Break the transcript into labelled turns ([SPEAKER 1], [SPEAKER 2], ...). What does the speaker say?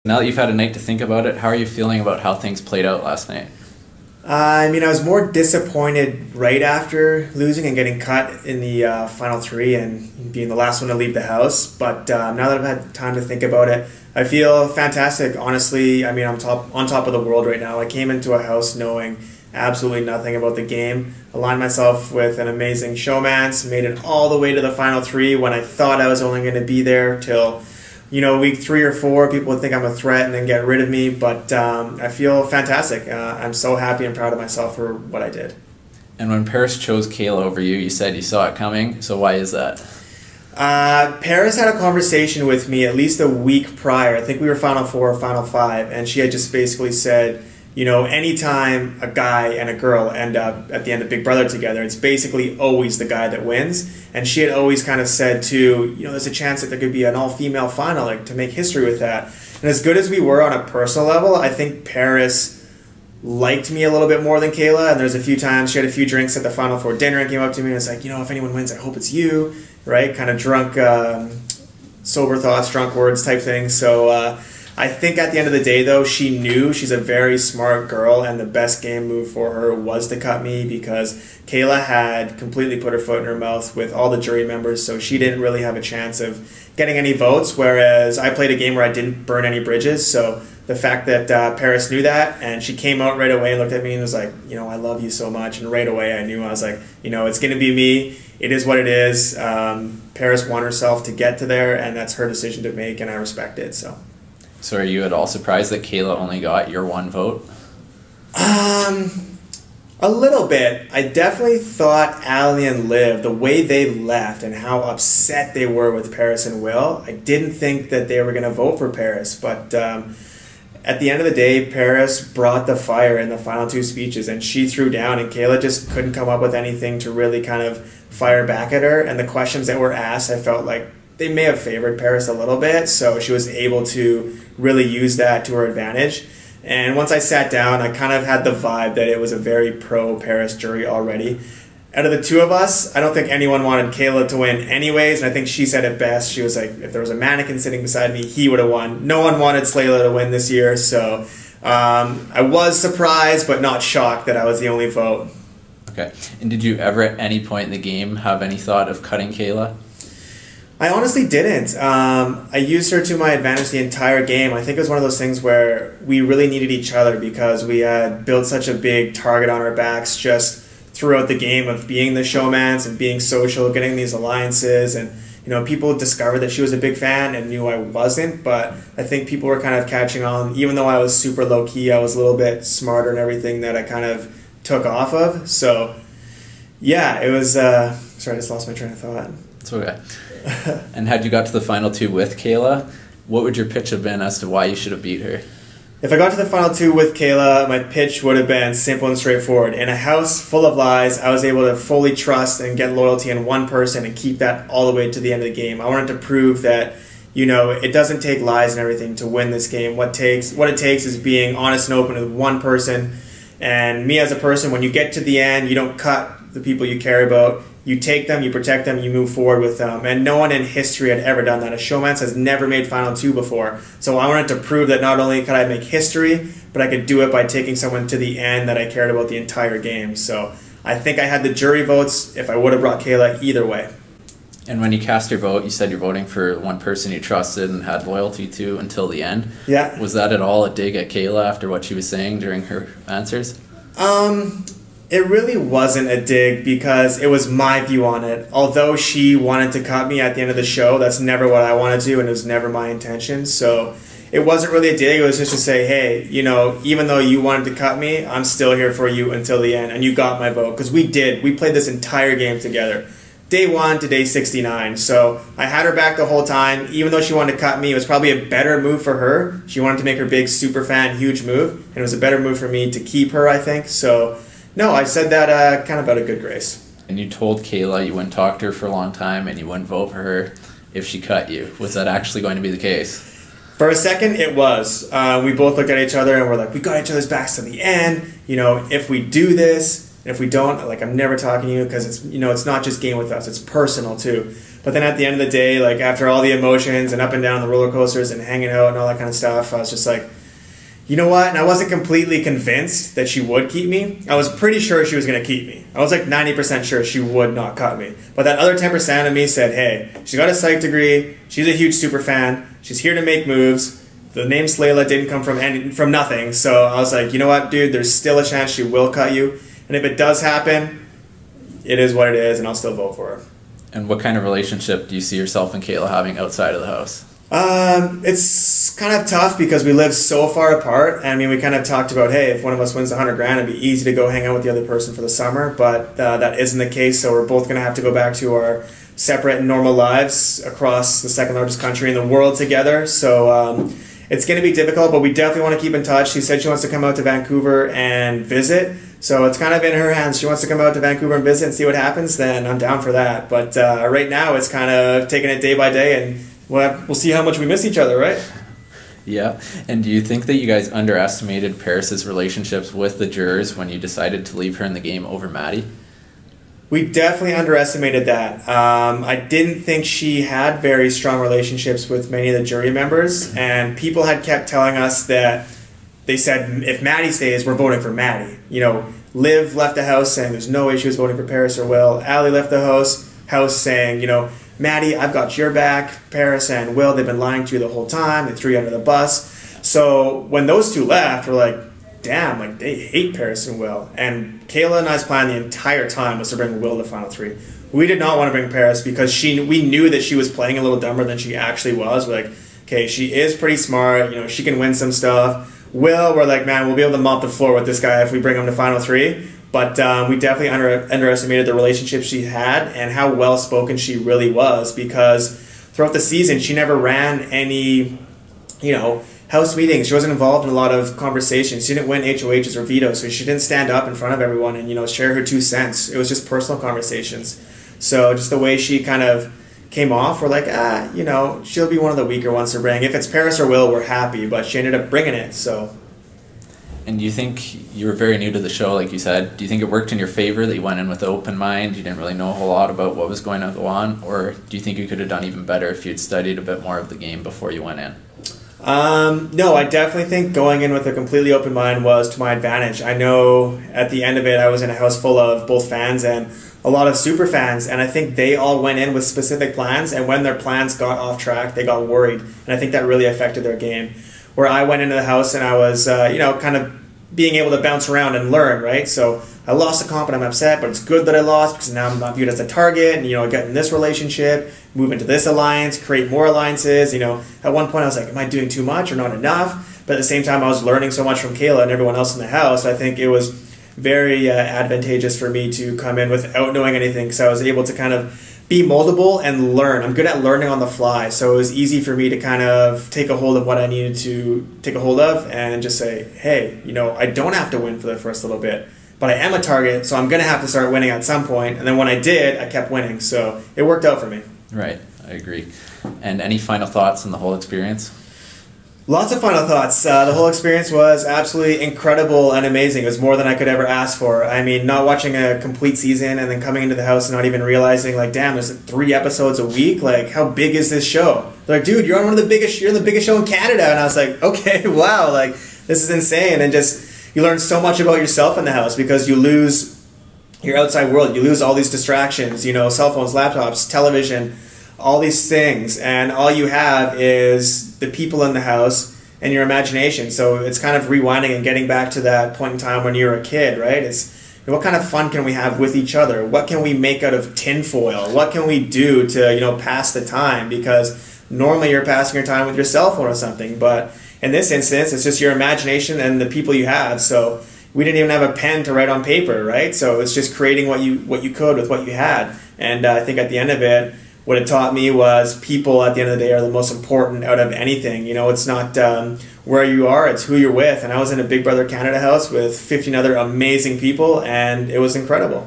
[SPEAKER 1] Now that you've had a night to think about it, how are you feeling about how things played out last night?
[SPEAKER 2] I mean, I was more disappointed right after losing and getting cut in the final three and being the last one to leave the house. But now that I've had time to think about it, I feel fantastic. Honestly, I mean, I'm on top of the world right now. I came into a house knowing absolutely nothing about the game. Aligned myself with an amazing showmance. Made it all the way to the final three when I thought I was only going to be there till week 3 or 4, people would think I'm a threat and then get rid of me. But I feel fantastic. I'm so happy and proud of myself for what I did.
[SPEAKER 1] And when Paris chose Kayla over you, you said you saw it coming. So why is that?
[SPEAKER 2] Paris had a conversation with me at least a week prior. I think we were Final 4 or Final 5. And she had just basically said, anytime a guy and a girl end up at the end of Big Brother together, it's basically always the guy that wins. And she had always kind of said too, there's a chance that there could be an all-female final, like to make history with that. And as good as we were on a personal level, I think Paris liked me a little bit more than Kayla. And there's a few times she had a few drinks at the Final 4 dinner and came up to me and was like, if anyone wins, I hope it's you, right? Kind of drunk, sober thoughts, drunk words type thing. So I think at the end of the day, though, she knew she's a very smart girl, and the best game move for her was to cut me because Kayla had completely put her foot in her mouth with all the jury members, so she didn't really have a chance of getting any votes, whereas I played a game where I didn't burn any bridges. So the fact that Paris knew that, and she came out right away and looked at me and was like, I love you so much, and right away I knew, I was like, it's going to be me. It is what it is. Paris won herself to get to there, and that's her decision to make, and I respect it, so.
[SPEAKER 1] So are you at all surprised that Kayla only got your one vote?
[SPEAKER 2] A little bit. I definitely thought Allie and Liv, the way they left and how upset they were with Paris and Will, I didn't think that they were going to vote for Paris. But at the end of the day, Paris brought the fire in the final 2 speeches, and she threw down, and Kayla just couldn't come up with anything to really kind of fire back at her. And the questions that were asked, I felt like they may have favored Paris a little bit, so she was able to really use that to her advantage. And once I sat down, I kind of had the vibe that it was a very pro-Paris jury already. Out of the 2 of us, I don't think anyone wanted Kayla to win anyways, and I think she said it best. She was like, if there was a mannequin sitting beside me, he would have won. No one wanted Slayla to win this year, so I was surprised but not shocked that I was the only vote.
[SPEAKER 1] Okay. And did you ever at any point in the game have any thought of cutting Kayla?
[SPEAKER 2] I honestly didn't. I used her to my advantage the entire game. I think it was one of those things where we really needed each other because we had built such a big target on our backs just throughout the game of being the showmance and being social, getting these alliances. And, people discovered that she was a big fan and knew I wasn't. But I think people were kind of catching on. Even though I was super low-key, I was a little bit smarter and everything that I kind of took off of. So, yeah, it was... sorry, I just lost my train of thought.
[SPEAKER 1] It's okay. And had you got to the final 2 with Kayla, what would your pitch have been as to why you should have beat her?
[SPEAKER 2] If I got to the final 2 with Kayla, my pitch would have been simple and straightforward. In a house full of lies, I was able to fully trust and get loyalty in one person and keep that all the way to the end of the game. I wanted to prove that, it doesn't take lies and everything to win this game. What it takes is being honest and open with one person. And me as a person, when you get to the end, you don't cut the people you care about. You take them, you protect them, you move forward with them. And no one in history had ever done that. A showmance has never made Final 2 before. So I wanted to prove that not only could I make history, but I could do it by taking someone to the end that I cared about the entire game. So I think I had the jury votes if I would have brought Kayla either way.
[SPEAKER 1] And when you cast your vote, you said you're voting for one person you trusted and had loyalty to until the end.
[SPEAKER 2] Yeah.
[SPEAKER 1] Was that at all a dig at Kayla after what she was saying during her answers?
[SPEAKER 2] It really wasn't a dig because it was my view on it. Although she wanted to cut me at the end of the show, that's never what I wanted to do, and it was never my intention. So it wasn't really a dig. It was just to say, hey, even though you wanted to cut me, I'm still here for you until the end, and you got my vote. Because we did. We played this entire game together. Day 1 to day 69. So I had her back the whole time. Even though she wanted to cut me, it was probably a better move for her. She wanted to make her big super fan, huge move, and it was a better move for me to keep her, I think. So... no, I said that kind of out of good grace.
[SPEAKER 1] And you told Kayla you wouldn't talk to her for a long time and you wouldn't vote for her if she cut you. Was that actually going to be the case?
[SPEAKER 2] For a second, it was. We both looked at each other and we're like, we got each other's backs to the end. If we do this, And if we don't, like, I'm never talking to you because it's, you know, it's not just game with us, it's personal too. But then at the end of the day, like after all the emotions and up and down the roller coasters and hanging out and all that kind of stuff, I was just like, you know what? And I wasn't completely convinced that she would keep me. I was pretty sure she was going to keep me. I was like 90% sure she would not cut me. But that other 10% of me said, hey, she's got a psych degree. She's a huge super fan. She's here to make moves. The name Slayla didn't come from nothing. So I was like, you know what, dude? There's still a chance she will cut you. And if it does happen, it is what it is, and I'll still vote for her.
[SPEAKER 1] And what kind of relationship do you see yourself and Kayla having outside of the house?
[SPEAKER 2] It's kind of tough because we live so far apart. I mean, we kind of talked about, hey, if one of us wins $100,000, it'd be easy to go hang out with the other person for the summer, but that isn't the case. So we're both going to have to go back to our separate normal lives across the second largest country in the world together. So it's going to be difficult, but we definitely want to keep in touch. She said she wants to come out to Vancouver and visit. So it's kind of in her hands. She wants to come out to Vancouver and visit and see what happens, then I'm down for that. But right now it's kind of taking it day by day, and we'll see how much we miss each other, right?
[SPEAKER 1] Yeah. And do you think that you guys underestimated Paris's relationships with the jurors when you decided to leave her in the game over Maddie?
[SPEAKER 2] We definitely underestimated that. I didn't think she had very strong relationships with many of the jury members, and people had kept telling us that they said, if Maddie stays, we're voting for Maddie. You know, Liv left the house saying there's no way she was voting for Paris or Will. Allie left the house saying, you know, Maddie, I've got your back. Paris and Will, they've been lying to you the whole time. They threw you under the bus. So when those two left, we're like, damn, like they hate Paris and Will. And Kayla and I's plan the entire time was to bring Will to the final three. We did not want to bring Paris because we knew that she was playing a little dumber than she actually was. We're like, okay, she is pretty smart. You know, she can win some stuff. Will, we're like, man, we'll be able to mop the floor with this guy if we bring him to final three. But we definitely underestimated the relationship she had and how well-spoken she really was, because throughout the season, she never ran any, you know, house meetings. She wasn't involved in a lot of conversations. She didn't win HOHs or vetoes, so she didn't stand up in front of everyone and, you know, share her 2 cents. It was just personal conversations. So just the way she kind of came off, we're like, you know, she'll be one of the weaker ones to bring. If it's Paris or Will, we're happy, but she ended up bringing it, so.
[SPEAKER 1] And do you think, you were very new to the show, like you said, do you think it worked in your favor that you went in with an open mind, you didn't really know a whole lot about what was going to go on, or do you think you could have done even better if you'd studied a bit more of the game before you went in?
[SPEAKER 2] No, I definitely think going in with a completely open mind was to my advantage. I know at the end of it, I was in a house full of both fans and a lot of super fans, and I think they all went in with specific plans, and when their plans got off track, they got worried, and I think that really affected their game. Where I went into the house and I was, you know, kind of being able to bounce around and learn, right? So I lost a comp and I'm upset, but it's good that I lost because now I'm not viewed as a target, and, you know, I get in this relationship, move into this alliance, create more alliances. You know, at one point I was like, am I doing too much or not enough? But at the same time, I was learning so much from Kayla and everyone else in the house. I think it was very advantageous for me to come in without knowing anything, because I was able to kind of be moldable and learn. I'm good at learning on the fly, so it was easy for me to kind of take a hold of what I needed to take a hold of and just say, hey, you know, I don't have to win for the first little bit, but I am a target, so I'm going to have to start winning at some point. And then when I did, I kept winning, so it worked out for me.
[SPEAKER 1] Right, I agree. And any final thoughts on the whole experience?
[SPEAKER 2] Lots of final thoughts. The whole experience was absolutely incredible and amazing. It was more than I could ever ask for. I mean, not watching a complete season and then coming into the house and not even realizing, like, damn, there's 3 episodes a week. Like, how big is this show? They're like, dude, you're on the biggest show in Canada. And I was like, okay, wow, like, this is insane. And just, you learn so much about yourself in the house because you lose your outside world. You lose all these distractions, you know, cell phones, laptops, television, all these things, and all you have is the people in the house and your imagination. So it's kind of rewinding and getting back to that point in time when you were a kid, right? It's, you know, what kind of fun can we have with each other? What can we make out of tinfoil? What can we do to, you know, pass the time? Because normally you're passing your time with your cell phone or something, but in this instance, it's just your imagination and the people you have. So we didn't even have a pen to write on paper, right? So it's just creating what you could with what you had. And I think at the end of it, what it taught me was people at the end of the day are the most important out of anything. You know, it's not where you are, it's who you're with. And I was in a Big Brother Canada house with 15 other amazing people, and it was incredible.